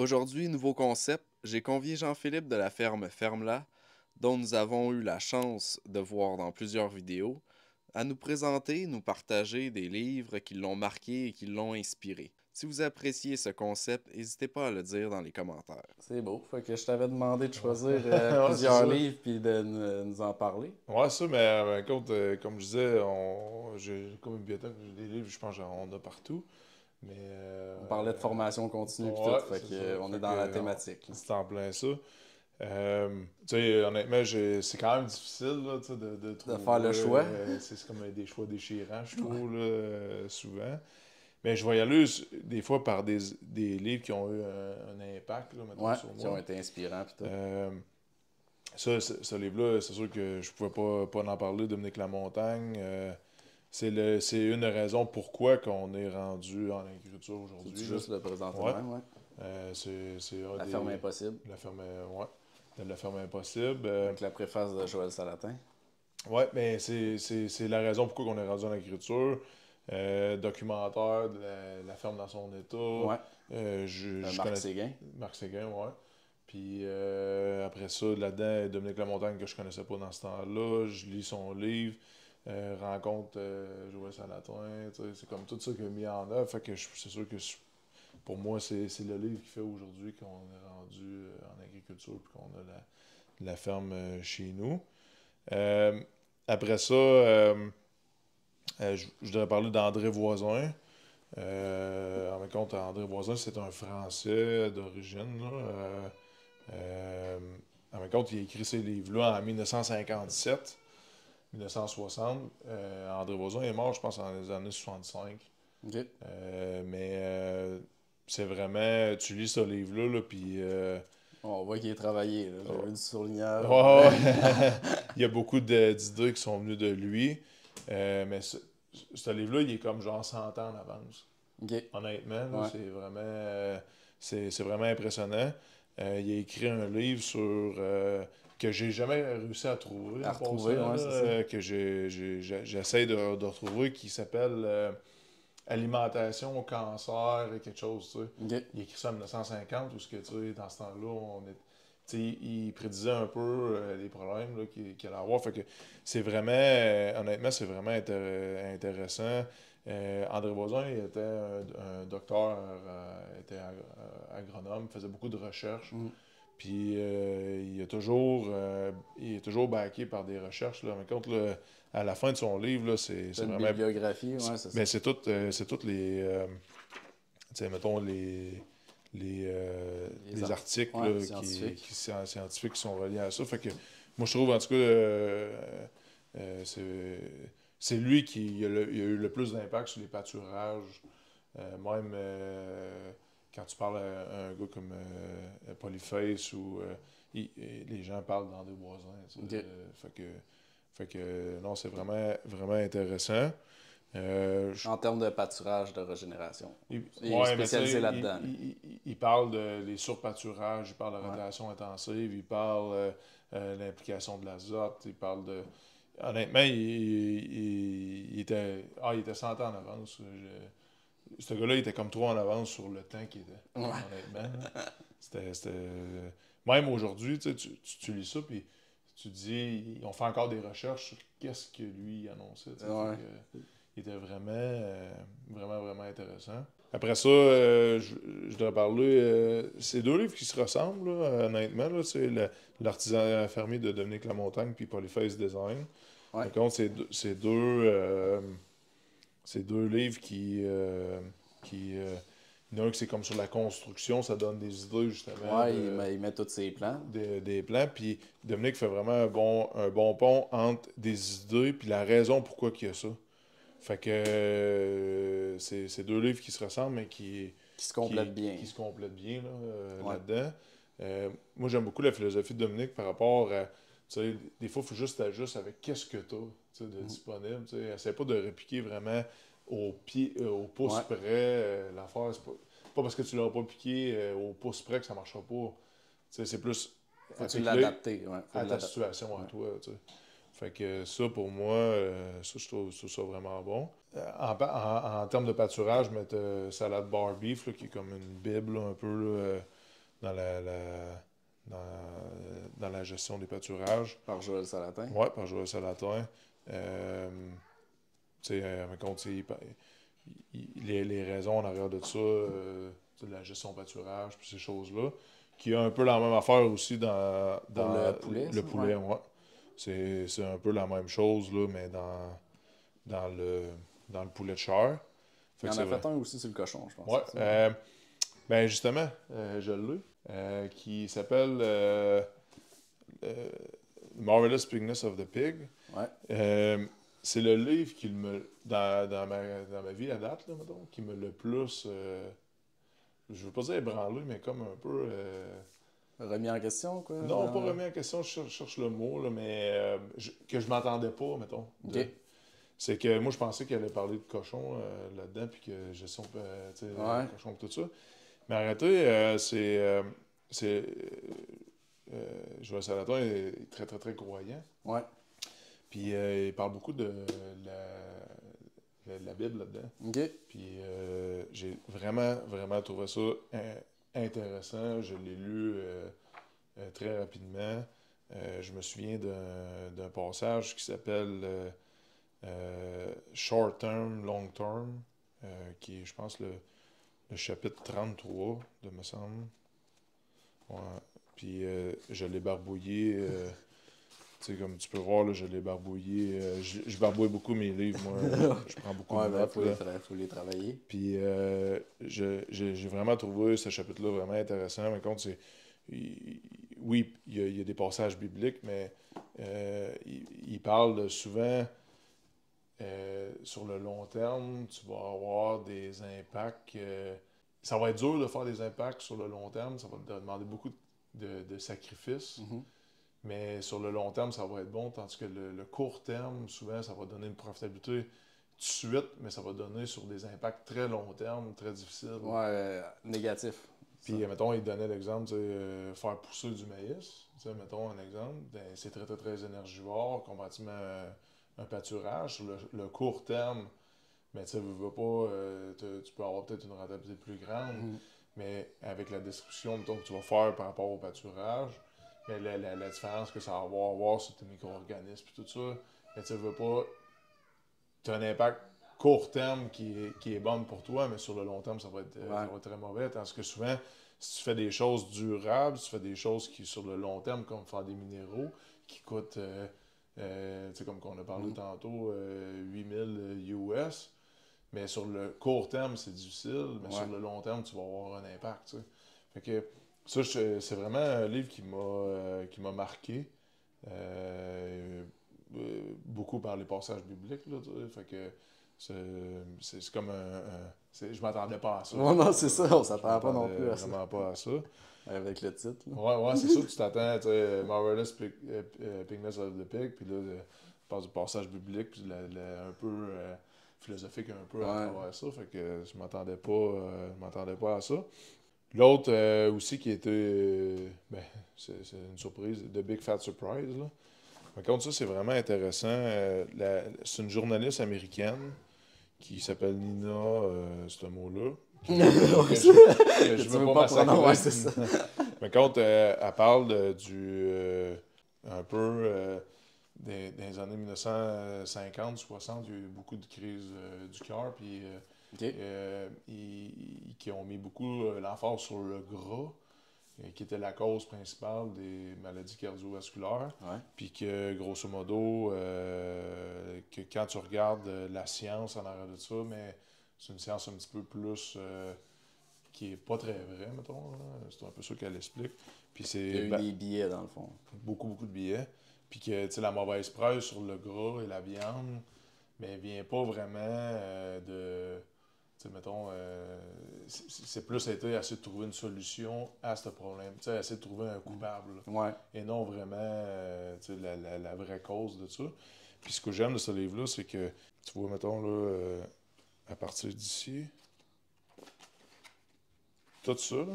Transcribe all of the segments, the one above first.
Aujourd'hui, nouveau concept, j'ai convié Jean-Philippe de la ferme Ferme-là, dont nous avons eu la chance de voir dans plusieurs vidéos, à nous présenter, nous partager des livres qui l'ont marqué et qui l'ont inspiré. Si vous appréciez ce concept, n'hésitez pas à le dire dans les commentaires. C'est beau, fait que je t'avais demandé de choisir Ouais, c'est plusieurs ça. livres puis de nous en parler. Ouais, ça, mais écoute, comme je disais, j'ai comme une bibliothèque, des livres, je pense qu'on a partout. Mais On parlait de formation continue puis tout, ouais, fait c'est que ça. on est Fait dans la que thématique, là. c'est en plein ça. Tu sais, honnêtement, c'est quand même difficile là, tu sais, de De trouver. faire le choix. C'est comme des choix déchirants, je trouve, là, souvent. Mais je vais y aller des fois par des livres qui ont eu un impact, là, mettons, Ouais, sur qui ont moi. été inspirants puis tout. Euh, ce livre-là, c'est sûr que je pouvais pas en parler, Dominique Lamontagne. C'est une des raisons pourquoi qu'on est rendu en agriculture C'est aujourd'hui, là. juste le présenter de Ouais. même, ouais. C'est un La des... ferme impossible. La ferme, ouais. De la ferme impossible. Avec la préface de Joël Salatin. Ouais, mais c'est la raison pourquoi on est rendu en agriculture. Documentaire de la ferme dans son état. Ouais. Je Marc connais Séguin. Marc Séguin, ouais. Puis après ça, là-dedans, Dominique Lamontagne, que je connaissais pas dans ce temps-là. Je lis son livre, rencontre Joël Salatin. Tu sais, c'est comme tout ça qui est mis en œuvre. Fait que c'est sûr que pour moi, c'est le livre qui fait aujourd'hui qu'on est rendu en agriculture et qu'on a la ferme chez nous. Euh, Après ça, je voudrais parler d'André Voisin. En fin de compte, André Voisin, c'est un Français d'origine, là. En fin de compte, il a écrit ces livres-là en 1957, 1960. André Voisin est mort, je pense, dans les années 65. OK. C'est vraiment... Tu lis ce livre-là, là, puis... On voit qu'il est travaillé, là. J'avais du surligneur. ouais, il y a beaucoup d'idées qui sont venues de lui. Mais ce livre-là, il est comme genre 100 ans en avance. OK. Honnêtement, là, Ouais. c'est vraiment impressionnant. Il a écrit un livre sur que j'ai jamais réussi à trouver À en retrouver, passant, ouais, là, c'est ça. que j'essaie de retrouver, qui s'appelle Alimentation au cancer et quelque chose, tu sais. OK. Il a écrit ça en 1950, où ce que, tu sais, dans ce temps-là, tu sais, il prédisait un peu les problèmes là, qu'il allait avoir. Fait que c'est vraiment, honnêtement, c'est vraiment intéressant. André Voisin, il était un docteur, était agronome, faisait beaucoup de recherches. Mm. Puis il est toujours backé par des recherches. Là. Mais contre, à la fin de son livre, là, c'est C'est une vraiment. bibliographie, ouais, c'est ça. Ben, c'est toutes les. Tu sais, mettons, les articles Ouais, là, scientifiques. scientifiques qui sont reliés à ça. Fait que moi, je trouve, en tout cas, c'est lui qui il a eu le plus d'impact sur les pâturages. Même quand tu parles à un gars comme Polyface ou les gens parlent dans des voisins. Tu sais, OK. fait que non, c'est vraiment, vraiment intéressant. En termes de pâturage, de régénération. Il est Ouais, mais tu sais, spécialisé là-dedans, là. il parle des surpâturages, il parle de Ouais. radiation intensive, il parle de l'implication de l'azote, il parle de... Honnêtement, il était 100 ans en avance. Ce gars-là, il était comme trop en avance sur le temps qu'il était, Ouais. honnêtement. Même aujourd'hui, tu lis ça, puis tu te dis, on fait encore des recherches sur qu'est-ce que lui annonçait. Ouais. Il était vraiment, vraiment, vraiment intéressant. Après ça, je devrais parler. C'est deux livres qui se ressemblent, là, honnêtement. Là, c'est L'artisan fermier de Dominique Lamontagne puis Polyface Design. Ouais. Par contre, c'est deux livres il y en a un qui c'est comme sur la construction, ça donne des idées justement Ouais, il met tous ses plans. des plans. Puis Dominique fait vraiment un bon pont entre des idées puis la raison pourquoi il y a ça. Fait que c'est deux livres qui se ressemblent, mais Qui se complètent bien. qui se complètent bien là, Ouais. là-dedans. Moi, j'aime beaucoup la philosophie de Dominique par rapport à. Tu sais, des fois, il faut juste t'ajuster avec qu'est-ce que tu as de disponible. Tu sais. Essaie pas de répliquer vraiment au pouce Ouais. près. L'affaire, c'est pas parce que tu l'auras pas piqué au pouce près que ça marchera pas. Tu sais, c'est plus Faut que tu applique-le l'adapter. Ouais. Faut à ta l'adapter. situation, à Ouais. toi. Tu sais. Fait que ça, pour moi, je trouve ça vraiment bon. En termes de pâturage, je mets salade bar beef, là, qui est comme une bible, là, un peu. Là, dans dans, dans la gestion des pâturages. Par Joël Salatin. Ouais, par Joël Salatin. Tu sais, mettons, tu sais, les raisons en arrière de ça, de la gestion pâturage, puis ces choses-là, qui a un peu la même affaire aussi Pour le poulet, le ça? poulet, Ouais. ouais. C'est un peu la même chose, là, mais dans dans le poulet de chair. Il Fait y que en c'est a vrai. fait un aussi sur le cochon, je pense. Ouais, C'est ça? ben justement, je l'ai, qui s'appelle euh, Marvelous Pigness of the Pig. Ouais. C'est le livre qui me, dans ma vie à date, là, mettons, qui me le plus, je veux pas dire ébranlé, mais comme un peu, Remis en question, quoi? non, pas remis en question, je cherche le mot, là, mais que je m'attendais pas, mettons. OK. C'est que moi, je pensais qu'elle allait parler de cochon là-dedans, puis que gestion, tu sais, Ouais. cochon, tout ça. Mais arrêtez, c'est Joël Salatin est très, très, très croyant. Ouais. Puis il parle beaucoup de la Bible là-dedans. OK. Puis j'ai vraiment trouvé ça intéressant. Je l'ai lu très rapidement. Je me souviens d'un passage qui s'appelle Short Term, Long Term, qui est, je pense, le chapitre 33, de me semble. Ouais. Puis je l'ai barbouillé. Tu sais, comme tu peux voir, là, je l'ai barbouillé. Je barbouille beaucoup mes livres, moi. Je prends beaucoup Ouais, de ben, notes. Là. faut les travailler. Puis j'ai vraiment trouvé ce chapitre-là vraiment intéressant. Mais contre, oui, il y a des passages bibliques, mais il parle souvent sur le long terme, tu vas avoir des impacts. Ça va être dur de faire des impacts sur le long terme. Ça va te demander beaucoup de sacrifices. Mhm. Mais sur le long terme, ça va être bon, tandis que le court terme, souvent, ça va donner une profitabilité tout de suite, mais ça va donner sur des impacts très long terme, très difficiles. Ouais, négatif. Puis, mettons, il donnait l'exemple, tu sais, faire pousser du maïs. Tu sais, mettons un exemple, ben, c'est très, très, très énergivore, comparativement à un pâturage. Sur le court terme, mais tu sais, veux pas, tu peux avoir peut-être une rentabilité plus grande, Mhm. mais avec la description, mettons, que tu vas faire par rapport au pâturage, mais la différence que ça va avoir sur tes micro-organismes et tout ça, mais tu veux pas, tu as un impact court terme qui est bon pour toi, mais sur le long terme, ça va être très mauvais. Tandis que souvent, si tu fais des choses durables, si tu fais des choses qui, sur le long terme, comme faire des minéraux, qui coûtent, tu sais, comme qu'on a parlé Mhm. tantôt, 8000 US, mais sur le court terme, c'est difficile, mais sur Ouais. le long terme, tu vas avoir un impact. Tu sais. Fait que ça, c'est vraiment un livre qui m'a marqué. Beaucoup par les passages bibliques. Là, tu sais. Fait que c'est comme je m'attendais pas à ça. Non, non, c'est ça, on Je s'attend pas non m'attendais plus à ça. vraiment pas à ça. Avec le titre, là. Ouais, c'est ça, tu t'attends, tu sais, Marvelous Pigness of the Pig, puis là, tu parles du passage biblique, puis un peu philosophique un peu à Ouais. travers ça, fait que je m'attendais pas à ça. L'autre aussi qui était, ben, c'est une surprise, The Big Fat Surprise, là. Par contre, ça, c'est vraiment intéressant. C'est une journaliste américaine qui s'appelle Nina, ce mot-là, que Ouais, que que je tu veux veux pas pas prononcer, ouais, massacrer. c'est ça. Mais quand elle parle un peu des années 1950, 60, il y a eu beaucoup de crises du cœur, puis OK. qui ont mis beaucoup l'emphase sur le gras, qui était la cause principale des maladies cardiovasculaires. Ouais. Puis que, grosso modo, que quand tu regardes la science en arrière de ça, mais c'est une science un petit peu plus qui est pas très vraie, mettons. Là. C'est un peu ça qu'elle explique. Puis Il y a c'est eu des billets, dans le fond. beaucoup de billets. Puis que, tu sais, la mauvaise presse sur le gras et la viande, mais elle vient pas vraiment de... Tu sais, mettons, c'est plus été essayer de trouver une solution à ce problème. Tu sais, essayer de trouver un coupable. Là. Ouais. Et non vraiment tu sais, la vraie cause de ça. Puis ce que j'aime de ce livre-là, c'est que, tu vois, mettons, là, à partir d'ici, tout ça, là,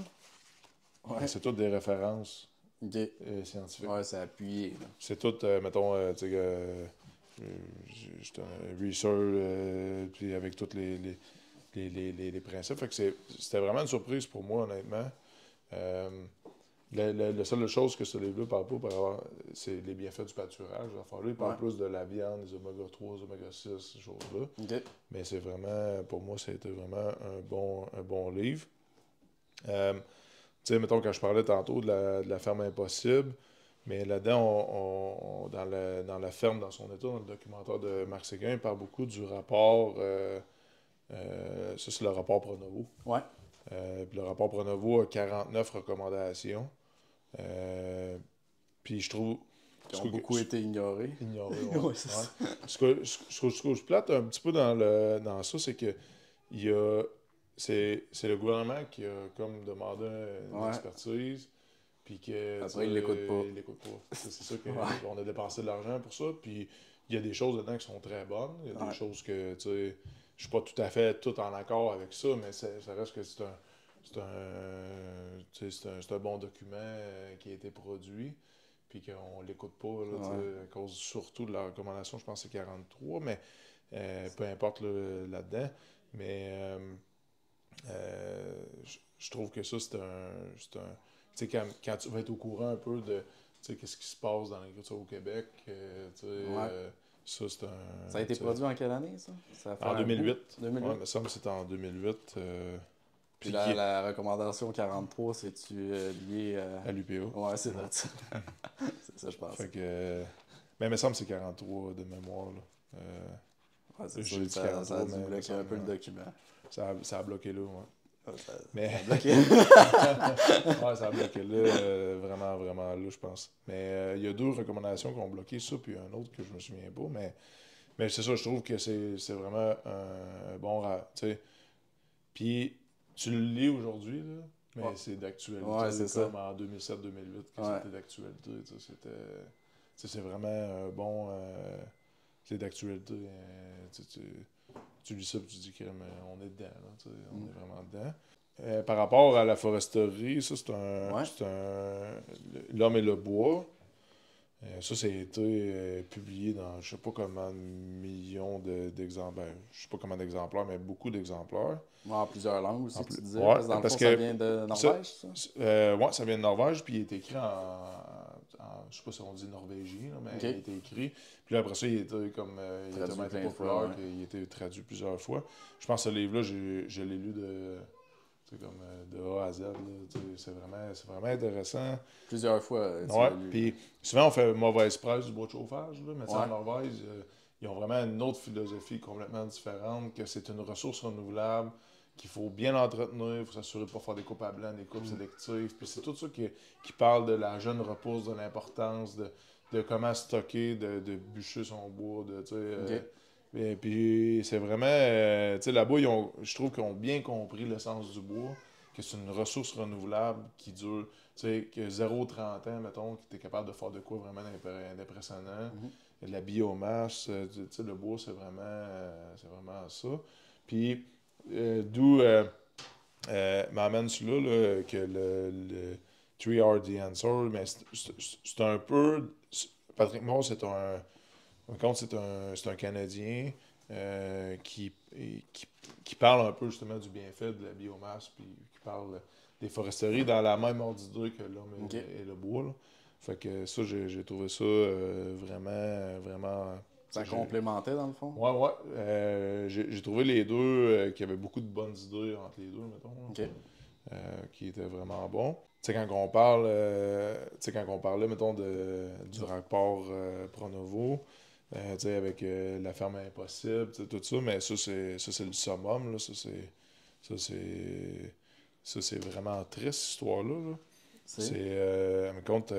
Ouais. c'est toutes des références OK. scientifiques. Ouais, c'est appuyé, là. C'est tout, mettons, tu sais, j'étais un research, puis avec tous les principes. Fait que c'était vraiment une surprise pour moi, honnêtement. La seule chose que ce livre-là parle pas, c'est les bienfaits du pâturage. Enfin, là, il parle plus de la viande, des oméga 3, oméga 6, ces choses-là. OK. Mais c'est vraiment, pour moi, ça a été vraiment un bon livre. Tu sais, mettons, quand je parlais tantôt de la ferme impossible, mais là-dedans, dans la ferme, dans son état, dans le documentaire de Marc Séguin, il parle beaucoup du rapport, ça c'est le rapport Pronovo. Ouais. Puis le rapport Pronovo a 49 recommandations. Puis je trouve... Qui ont beaucoup été ignorés. Ignoré, Ouais, c'est ça. Ce que je plate un petit peu dans ça, c'est que c'est le gouvernement qui a comme demandé une expertise, puis que... Après, il l'écoute pas. Il l'écoute pas. C'est ça qu'on a dépensé de l'argent pour ça, puis il y a des choses dedans qui sont très bonnes, il y a des choses que, tu sais, je suis pas tout à fait en accord avec ça, mais ça reste que c'est un bon document qui a été produit, puis qu'on l'écoute pas, là, à cause surtout de la recommandation, je pense que c'est 43, mais peu importe là-dedans. Mais je trouve que ça, c'est un tu sais, quand tu vas être au courant un peu de qu'est-ce qui se passe dans l'agriculture au Québec, ça, c'est un... Ça a été produit en quelle année, ça En 2008. 2008. Ouais, il me semble que c'était en 2008. Puis la recommandation 43, c'est-tu lié à l'UPA. Ouais, c'est vrai. C'est ça, je pense. Fait que... mais il me semble que c'est 43 de mémoire. Là. Ouais, c'est sûr, ça a dû bloquer un peu le document. Ça a bloqué là, ouais. Ça a bloqué. Ouais, ça a bloqué là, vraiment, vraiment là, je pense. Mais il y a 2 recommandations qui ont bloqué ça, puis un autre que je me souviens pas. Mais c'est ça, je trouve que c'est vraiment un bon... Tu sais, puis tu le lis aujourd'hui, là, mais c'est d'actualité. Ouais, c'est comme ça. en 2007-2008 que c'était d'actualité. C'est vraiment un bon... c'est d'actualité. Tu lis ça et tu dis que on est dedans. Là, on est vraiment dedans. Par rapport à la foresterie, ça c'est L'homme et le bois. Ça a été publié dans je sais pas comment de millions d'exemplaires. Je sais pas combien d'exemplaires, mais beaucoup d'exemplaires. En plusieurs langues aussi, tu disais. Ouais, parce que dans le fond, ça vient de Norvège, ça? Oui, ça vient de Norvège, puis il est écrit je sais pas si on dit norvégien, là, mais il a été écrit. Puis là, après ça, il a été comme il a tellement été populaire qu'il a été traduit plusieurs fois. Je pense que ce livre-là, je l'ai lu de A à Z. Là, c'est vraiment intéressant. Plusieurs fois. Puis souvent, on fait mauvaise presse du bois de chauffage, là, mais en Norvège, ils ont vraiment une autre philosophie complètement différente, que c'est une ressource renouvelable, qu'il faut bien entretenir, il faut s'assurer de ne pas faire des coupes à blanc, des coupes sélectives. Puis c'est tout ça qui parle de la jeune repousse, de l'importance de comment stocker, de bûcher son bois, et puis c'est vraiment, là-bas, je trouve qu'ils ont bien compris l'essence du bois, que c'est une ressource renouvelable qui dure, que 0-30 ans, mettons, que tu es capable de faire de quoi vraiment d'impressionnant. Il y a de la biomasse, le bois, c'est vraiment ça. Puis, d'où m'amène celui-là, que le 3 are the answer, mais c'est un peu... Patrick Moore, c'est un Canadien qui parle un peu justement du bienfait de la biomasse, puis qui parle des foresteries dans la même ordre d'idée que l'homme et le bois. Là. Fait que ça, j'ai trouvé ça vraiment... Ça complémentait dans le fond? Ouais. J'ai trouvé les deux qui avaient beaucoup de bonnes idées entre les deux, mettons. Qui étaient vraiment bons. Tu sais, quand on parlait, mettons, du rapport Pronovo, avec la ferme impossible, tout ça, mais ça, c'est le summum, là. Ça, c'est vraiment triste, cette histoire-là. Là. Me compte,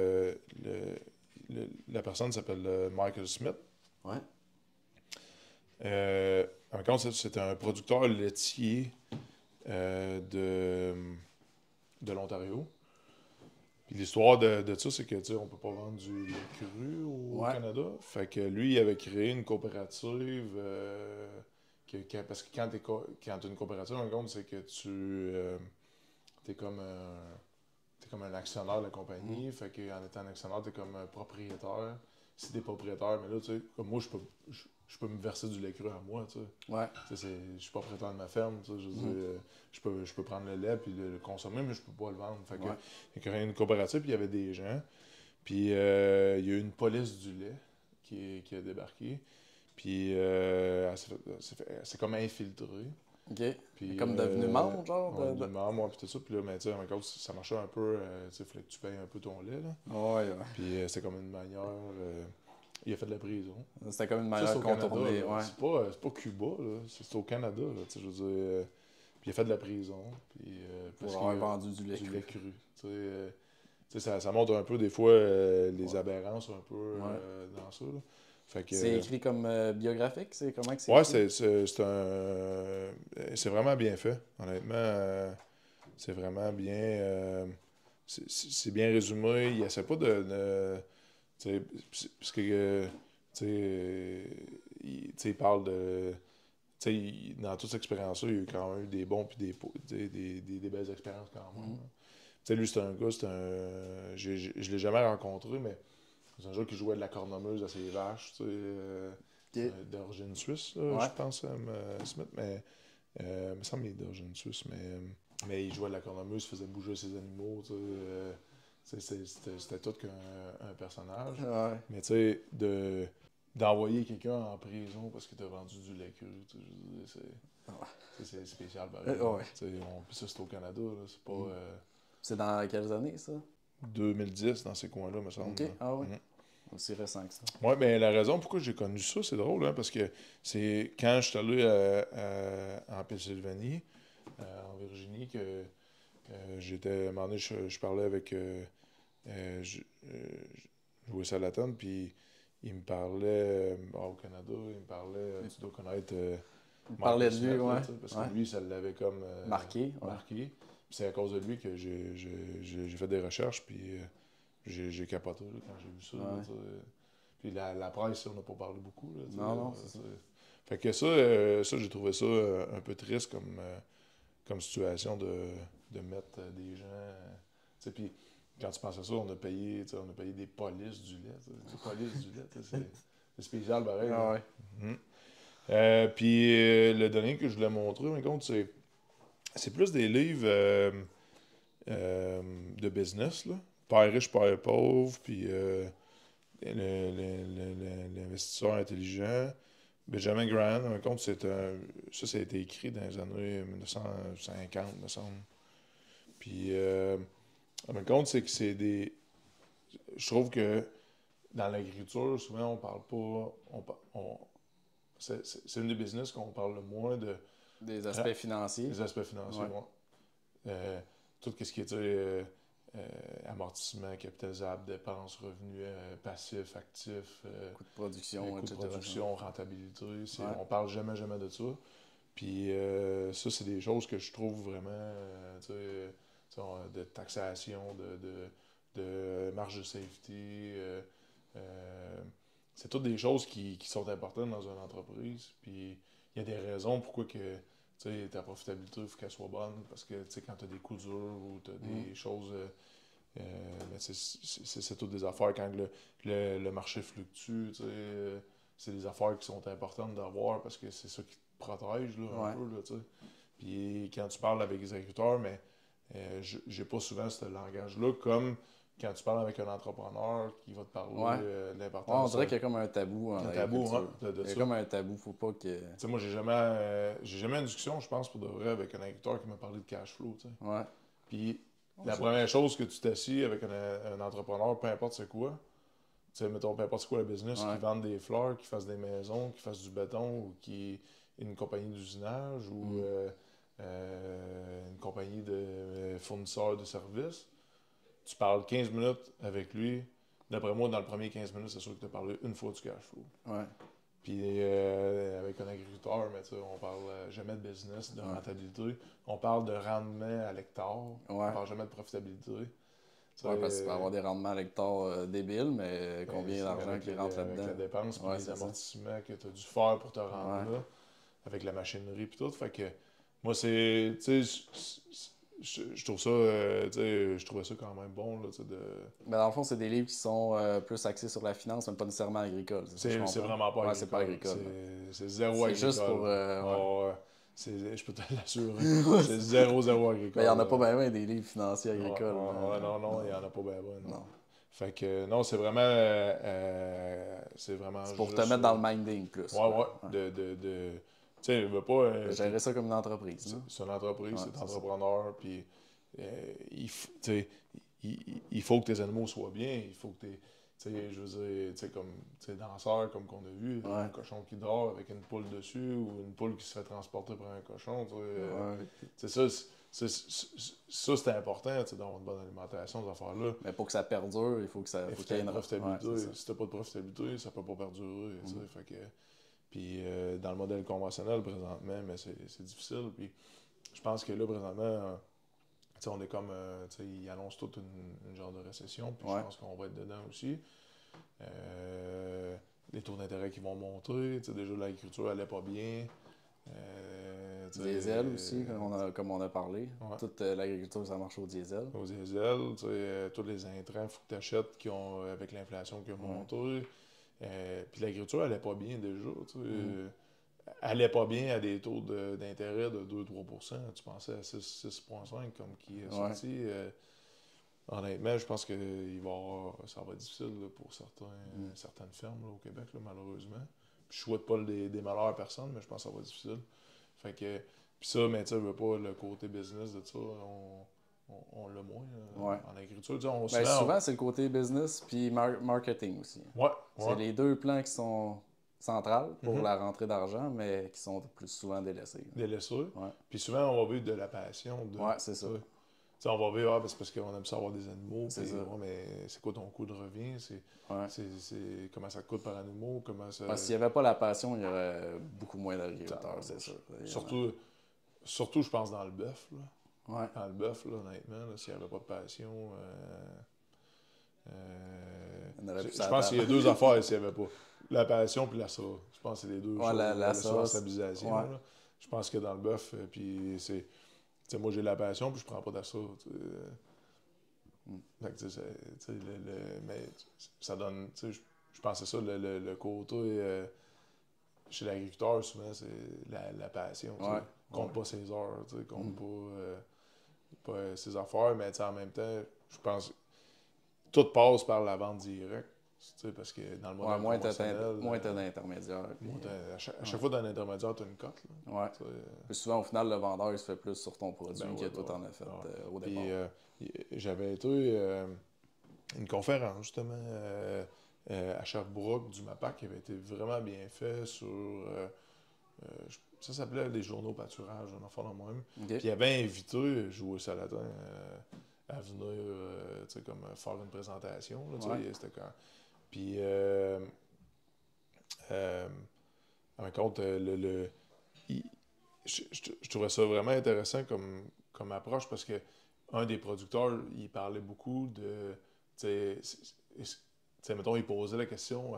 la personne s'appelle Michael Smith. Ouais. Me compte, c'était un producteur laitier de l'Ontario. Puis l'histoire de ça, c'est que on peut pas vendre du lait cru au Canada. Fait que lui, il avait créé une coopérative parce que quand tu as une coopérative, en compte, c'est que t'es comme un actionnaire de la compagnie. Fait qu'en étant un actionnaire, t'es comme un propriétaire. si t'es propriétaire, mais là, tu sais, comme moi, je peux me verser du lait cru à moi, tu sais. Ouais. Tu sais, je suis propriétaire de ma ferme, tu sais, je veux dire, je peux prendre le lait puis le consommer, mais je peux pas le vendre. Fait que, il y a créé une coopérative, puis il y avait des gens, puis il y a eu une police du lait qui a débarqué, puis elle s'est comme infiltrée. OK. Puis, Comme devenu membre, genre? Devenu membre, moi, puis tout ça. Puis là, mais tu sais, encore, ça marchait un peu, tu sais, il fallait que tu payes un peu ton lait, là. Ouais. Puis c'était comme une manière... il a fait de la prison. C'était comme une Ça, manière c'est au Canada, contournée. là. Ouais. C'est pas Cuba, là. C'est au Canada, là. Tu sais, je veux dire... puis il a fait de la prison. Puis, Pour avoir vendu du lait cru. Tu sais, ça montre un peu, des fois, les aberrances un peu dans ça, là. Fait que, c'est écrit comme biographique? C'est comment que c'est ouais, écrit? c'est vraiment bien fait. Honnêtement, c'est vraiment bien... c'est bien résumé. Il essaie pas tu sais, parce que... tu sais, il parle de... Tu sais, dans toute cette expérience-là, il y a eu quand même eu des bons puis des belles expériences quand même. Tu sais, lui, c'est un gars, je l'ai jamais rencontré, mais c'est un gars qui jouait de la cornemuse à ses vaches, tu sais, d'origine suisse, là, je pense, Smith, mais il me semble qu'il est d'origine suisse, mais il jouait de la cornemuse, il faisait bouger ses animaux, tu sais, c'était tout qu'un personnage. Ouais. Mais tu sais, d'envoyer quelqu'un en prison parce qu'il t'a vendu du lait cru, tu sais, c'est spécial, pareil. Puis ça, c'est au Canada, là, c'est pas... C'est dans quelles années, ça? 2010, dans ces coins-là, me semble. OK, ah oui. Aussi récent que ça. Oui, mais la raison pourquoi j'ai connu ça, c'est drôle, hein, parce que c'est quand je suis allé en Pennsylvanie, en Virginie, que j'étais... À un moment donné, je parlais avec... je jouais ça à la tonne, puis il me parlait... au Canada, il me parlait... tu dois connaître... il parlait de lui, Smith, ouais. Là, parce que lui, ça l'avait comme... marqué. Puis c'est à cause de lui que j'ai fait des recherches, puis j'ai capoté là, quand j'ai vu ça. Là, puis la presse, on n'a pas parlé beaucoup. Là, non, c'est ça. Fait que ça j'ai trouvé ça un peu triste comme situation de mettre des gens... puis quand tu penses à ça, on a payé des polices du lait. Des polices du lait, c'est spécial pareil. Ah, puis le dernier que je voulais montrer, par contre, c'est plus des livres de business, là. Père riche, père pauvre, puis l'investisseur intelligent. Benjamin Graham, un compte, ça a été écrit dans les années 1950, me semble. Puis, un compte, c'est que c'est des... Je trouve que dans l'agriculture, souvent, on parle pas... c'est une des business qu'on parle le moins de... Des aspects financiers. Des aspects financiers, tout ce qui est amortissement, capitalisable, dépenses, revenus passifs, actifs, coût de production, coût de production, rentabilité. On parle jamais de ça. Puis ça, c'est des choses que je trouve vraiment de taxation, de marge de safety. C'est toutes des choses qui sont importantes dans une entreprise. Puis il y a des raisons pourquoi que ta profitabilité, il faut qu'elle soit bonne. Parce que quand tu as des coups durs ou tu as des choses... c'est toutes des affaires. Quand le marché fluctue, c'est des affaires qui sont importantes d'avoir parce que c'est ça qui te protège là, un peu. Là, puis quand tu parles avec les agriculteurs, mais j'ai pas souvent ce langage-là comme quand tu parles avec un entrepreneur qui va te parler de l'importance. On dirait qu'il y a comme un tabou. Un tabou, il y a comme un tabou, faut pas que... moi, j'ai jamais une discussion, je pense, pour de vrai, avec un agriculteur qui m'a parlé de cash flow. Puis la première chose que tu t'assis avec un entrepreneur, peu importe c'est quoi, mettons, peu importe c'est quoi le business, qui vende des fleurs, qui fasse des maisons, qui fasse du béton, ou qui est une compagnie d'usinage, ou une compagnie de fournisseurs de services, tu parles 15 minutes avec lui. D'après moi, dans le premier 15 minutes, c'est sûr que tu as parlé une fois du cash flow. Puis avec un agriculteur, mais on parle jamais de business, de rentabilité. On parle de rendement à l'hectare. On parle jamais de profitabilité. Parce que tu peux avoir des rendements à l'hectare débiles, mais combien d'argent qui rentre là-dedans? Avec la dépense, puis les amortissements que tu as dû faire pour te rendre là, avec la machinerie puis tout. Fait que moi, je trouve ça, tu sais, je trouvais ça quand même bon, là, tu sais, de... Mais dans le fond, c'est des livres qui sont plus axés sur la finance, mais pas nécessairement agricole. C'est ça que je C'est comprends. vraiment pas Ouais, agricole. c'est pas agricole. C'est zéro C'est agricole. juste pour. Ouais. Je peux te l'assurer. C'est zéro agricole. Mais il n'y en a pas bien des livres financiers agricoles. Non, il n'y en a pas bien, non. Non. Fait que, non, c'est vraiment. C'est vraiment. C'est pour juste, te mettre dans le minding plus. Ouais. Tu sais, il veut pas. Gérer ça comme une entreprise. Là. C'est une entreprise, Ouais, c'est c'est entrepreneur, puis tu sais, il faut que tes animaux soient bien, il faut que tes. Tu sais, je veux dire, tu sais, comme danseur, comme qu'on a vu, Ouais. un cochon qui dort avec une poule dessus ou une poule qui se fait transporter par un cochon, tu sais. Ça, c'est important, tu sais, d'avoir une bonne alimentation, ces affaires-là. Mais pour que ça perdure, il faut que ça. Il faut qu'il y ait une profitabilité. Ouais, c'est ça. Si t'as pas de profitabilité, ça peut pas perdurer, tu sais. Fait que, puis dans le modèle conventionnel, présentement, mais c'est difficile. Puis je pense que là, présentement, tu sais, on est comme, tu sais, ils annoncent toute une genre de récession, puis je pense qu'on va être dedans aussi. Les taux d'intérêt qui vont monter, tu sais, déjà l'agriculture allait pas bien. Diesel aussi, comme on a parlé. Ouais. Toute l'agriculture, ça marche au diesel. Au diesel, tu sais, tous les intrants, il faut que tu achètes avec l'inflation qui a monté. Puis l'agriculture allait pas bien déjà, tu sais. Elle allait pas bien à des taux d'intérêt de 2-3%. Tu pensais à 6,5 comme qui est sorti. Honnêtement, je pense que ça va être difficile là, pour certaines fermes là, au Québec, là, malheureusement. Puis je souhaite pas des malheurs à personne, mais je pense que ça va être difficile. Fait que, puis ça, mais tu sais, je veux pas le côté business de ça, on l'a moins en agriculture. Souvent, c'est le côté business puis marketing aussi. C'est les deux plans qui sont centrales pour la rentrée d'argent, mais qui sont plus souvent délaissés. Délaissés. Ouais. Puis souvent, on va vivre de la passion. Ouais, c'est ça. T'sais, on va vivre, c'est parce qu'on aime ça avoir des animaux. C'est ça. Mais c'est quoi ton coût de revient? C'est comment ça coûte par animal? S'il n'y avait pas la passion, il y aurait beaucoup moins d'agriculteurs, c'est sûr. Surtout, je pense, dans le bœuf. Ouais. Dans le bœuf, là, honnêtement, là, s'il n'y avait pas de passion... je pense qu'il y a deux affaires s'il n'y avait pas. La passion puis la sauce. Je pense que c'est les deux choses. La sauce. Stabilisation. Là. Je pense que dans le bœuf, puis c'est... T'sais, moi, j'ai la passion, puis je prends pas d'assaut. Fait que, mais ça donne... Je pense que c'est ça, le côté... chez l'agriculteur, souvent, c'est la passion. Compte pas ses heures, compte pas ses affaires, mais en même temps, je pense que tout passe par la vente directe. Parce que dans le modèle conventionnel... Moins t'as d'intermédiaires. À chaque fois, dans l'intermédiaire, t'as une cote. Là. Puis souvent, au final, le vendeur, il se fait plus sur ton produit que toi, t'en as fait au départ. J'avais été une conférence, justement, à Sherbrooke, du MAPAC, qui avait été vraiment bien fait sur... ça s'appelait les journaux pâturage, on en fait dans moi-même. Puis il avait invité Jouer Salatin à venir comme faire une présentation. Là, c'était quand... Puis, en compte, je trouvais ça vraiment intéressant comme approche parce que un des producteurs, il parlait beaucoup de... mettons, il posait la question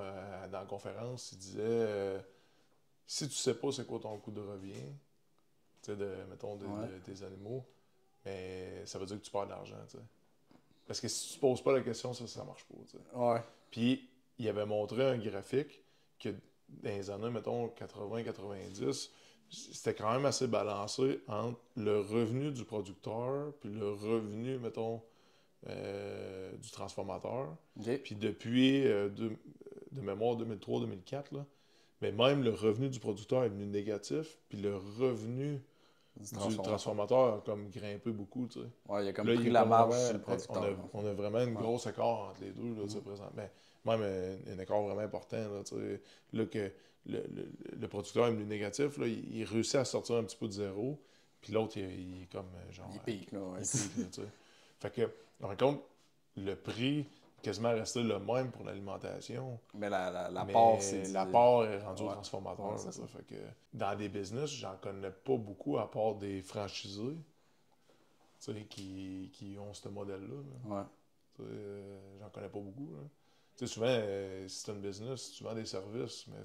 dans la conférence, il disait si tu sais pas c'est quoi ton coût de revient, mettons, de tes animaux, mais ça veut dire que tu perds de l'argent, t'sais. Parce que si tu poses pas la question, ça marche pas, t'sais. Puis, il avait montré un graphique que dans les années, mettons, 80-90, c'était quand même assez balancé entre le revenu du producteur puis le revenu, mettons, du transformateur. Puis depuis, de mémoire 2003-2004, là, mais même le revenu du producteur est venu négatif, puis le revenu du transformateur a comme grimpé beaucoup, tu sais. Il y a comme pris la marge sur le producteur. On a vraiment une grosse écart entre les deux, là, présentement. Même un écart vraiment important, là, tu sais. Là, que le producteur est venu négatif, là, il réussit à sortir un petit peu de zéro, puis l'autre, il est comme, genre... Il pique, là, il pique, là, tu sais. Fait que, en compte, le prix quasiment resté le même pour l'alimentation. Mais la part, c'est... La part est rendue au transformateur. Ça. Fait que dans des business, j'en connais pas beaucoup à part des franchisés qui ont ce modèle-là. J'en connais pas beaucoup. Souvent, si c'est un business, tu vends des services, mais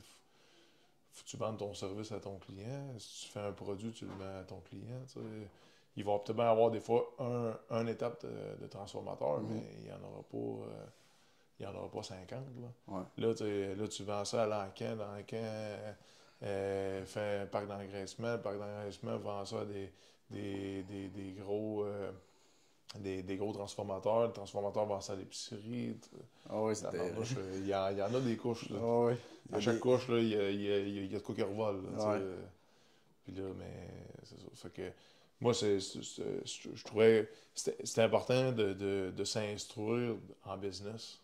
faut que tu vendes ton service à ton client. Si tu fais un produit, tu le vends à ton client. il va peut-être bien avoir des fois une étape de transformateur, mais il n'y en aura pas. Il n'y en aura pas 50. Là, là tu vends ça à l'encan. L'encan fait un parc d'engraissement. Le parc d'engraissement vend ça à des gros. Des gros transformateurs. Le transformateur vend ça à l'épicerie. Il y en a des couches. Là. À chaque couche, il y a de quoi qui revole. Puis là, mais c'est ça. Fait que moi, je trouvais c'était important de s'instruire en business.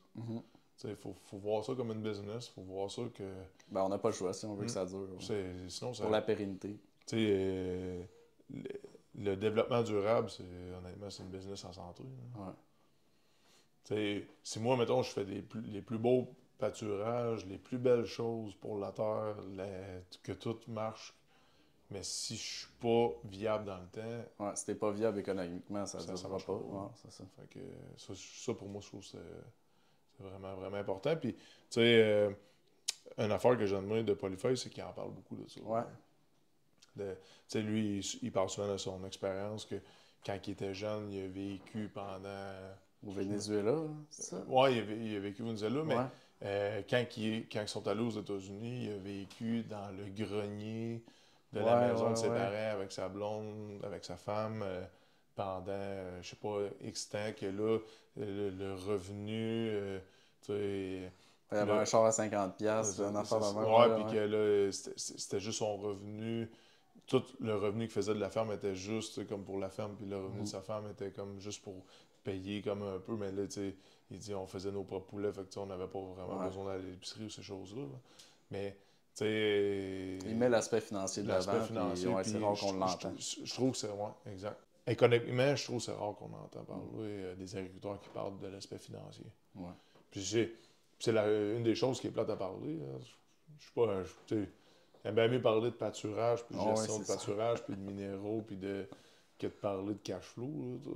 Il faut voir ça comme une business. Il faut voir ça que... Ben, on n'a pas le choix si on veut que ça dure. Sinon, pour la pérennité. Le développement durable, honnêtement, c'est une business en santé. Si moi, mettons, je fais les plus beaux pâturages, les plus belles choses pour la terre, que tout marche, mais si je suis pas viable dans le temps... si t'es pas viable économiquement, ça ne marche pas. C'est ça. Fait que ça, pour moi, je trouve que c'est vraiment, vraiment important. Puis, tu sais, une affaire que j'admire de Polyface, c'est qu'il en parle beaucoup de ça. Tu sais, lui, il parle souvent de son expérience que quand il était jeune, il a vécu pendant... Au Venezuela, c'est ça? Oui, il a vécu au Venezuela, mais quand ils sont allés aux États-Unis, il a vécu dans le grenier de la maison de ses parents avec sa blonde, avec sa femme, pendant, je sais pas, X temps, que là, le revenu, tu sais... Il y avait un char à 50$, un affaire de même. Ouais, puis que là, c'était juste son revenu. Tout le revenu qu'il faisait de la ferme était juste comme pour la ferme, puis le revenu de sa femme était comme juste pour payer comme un peu. Mais là, tu sais, il dit on faisait nos propres poulets, fait que on n'avait pas vraiment besoin d'aller à l'épicerie ou ces choses-là. Là. Mais, tu sais... Il met l'aspect financier de l'avant, puis c'est rare qu'on l'entend. Je trouve que c'est... Ouais, exact. Économiquement, je trouve que c'est rare qu'on entend parler des agriculteurs qui parlent de l'aspect financier. Puis c'est une des choses qui est plate à parler. Je suis pas... J'aime bien mieux parler de pâturage, puis de gestion de pâturage, puis de minéraux, puis que de parler de cash flow. Là,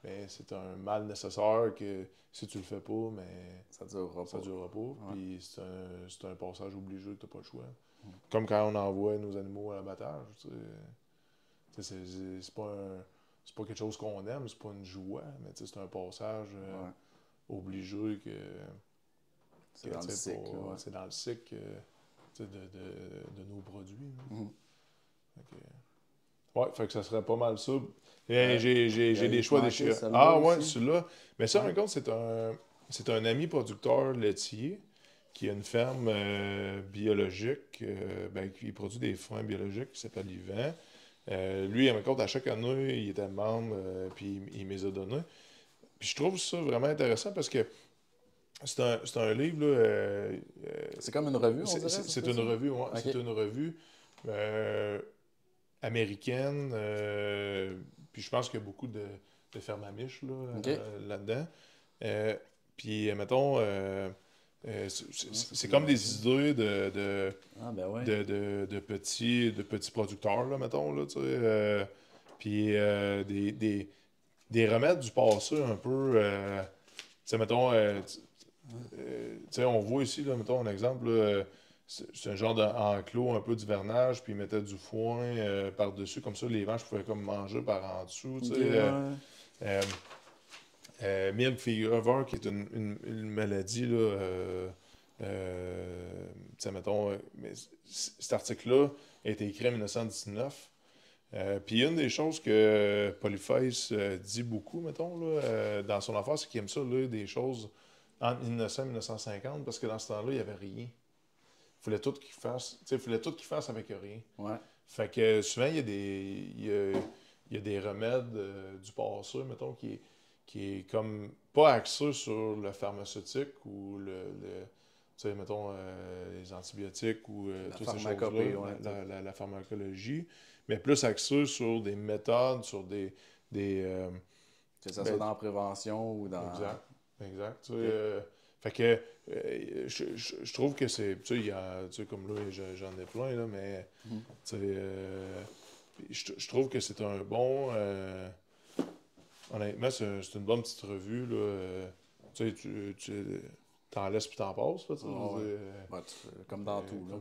mais c'est un mal nécessaire que si tu le fais pas, mais ça durera pas. Puis c'est un passage obligé que tu n'as pas le choix. Comme quand on envoie nos animaux à l'abattage. C'est pas quelque chose qu'on aime, c'est pas une joie, mais c'est un passage obligé que... C'est dans le cycle. C'est dans le cycle de nos produits. Fait que ça serait pas mal ça. J'ai des choix déchirés. Celui-là. Mais ça, en compte, c'est un ami producteur laitier qui a une ferme biologique. Il produit des foins biologiques qui s'appelle Yvan. Lui, en compte, à chaque année, il était membre, puis il me les a donnés. Puis je trouve ça vraiment intéressant parce que c'est un livre, là... c'est comme une revue, on dirait? C'est une revue, oui. Okay. C'est une revue américaine. Puis je pense qu'il y a beaucoup de fermes amiches là-dedans. Puis, mettons, c'est comme des idées de petits producteurs, là, mettons, là, tu sais. Puis des remèdes du passé un peu... tu sais, mettons... on voit ici, là, mettons un exemple, là, c'est un genre d'enclos un peu d'hivernage, puis ils mettaient du foin par-dessus, comme ça les vaches pouvaient comme manger par en dessous. Milk fever, qui est une maladie, là, mettons, mais cet article-là a été écrit en 1919. Puis une des choses que Polyface dit beaucoup, mettons, là, dans son affaire, c'est qu'il aime ça, là, des choses entre 1900 et 1950, parce que dans ce temps-là, il n'y avait rien. Il fallait tout qu'il fasse avec rien. Fait que souvent, il y a des remèdes du passé, mettons, qui est comme pas axé sur le pharmaceutique ou mettons, les antibiotiques ou toutes ces choses-là, la pharmacologie, mais plus axé sur des méthodes, sur des que ça soit dans la prévention ou dans... Exact. Fait que je trouve que c'est... Tu sais, comme là, j'en ai plein, là, mais... je trouve que c'est un bon... honnêtement, c'est une bonne petite revue, là. Tu t'en laisses puis t'en passes, là, comme dans tout, là.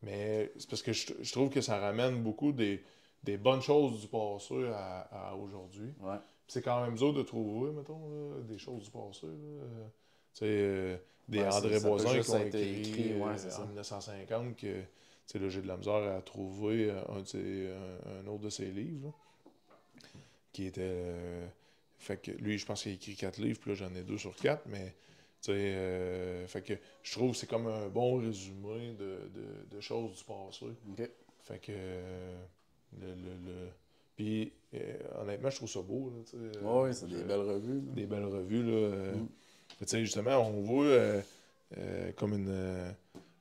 Mais c'est parce que je trouve que ça ramène beaucoup des des bonnes choses du passé à aujourd'hui. Ouais. C'est quand même dur de trouver, mettons, là, des choses du passé. Des André Boisin qui ont écrit en 1950 que là, j'ai de la misère à trouver un autre de ses livres. Là, qui était. Fait que lui, je pense qu'il a écrit 4 livres, puis là, j'en ai 2 sur 4, mais. Fait que je trouve que c'est comme un bon résumé de choses du passé. Okay. Fait que. Puis, honnêtement, je trouve ça beau. Oui, c'est des belles revues. Là. Des belles revues. Là, justement, on voit comme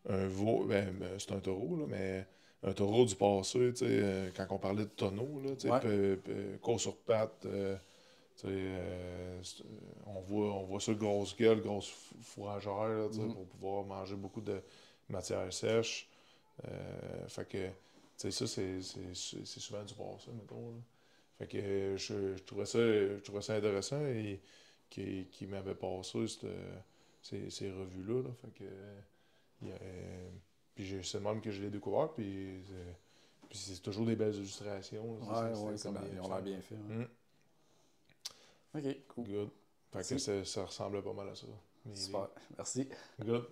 un veau. Ben, c'est un taureau, là, mais un taureau du passé, quand on parlait de tonneau, là, course sur pattes. On voit ça, grosse gueule, grosse fourragère là, pour pouvoir manger beaucoup de matière sèche. Fait que, ça, c'est souvent du passé, mettons. Là. Fait que je trouvais ça intéressant et qui m'avait passé ces revues-là. Là. Fait que, puis c'est le même que je l'ai découvert, puis c'est toujours des belles illustrations. Oui, ils ont l'air bien fait. Ouais. OK, cool. Good. Fait que ça ressemblait pas mal à ça. Super, merci. Good.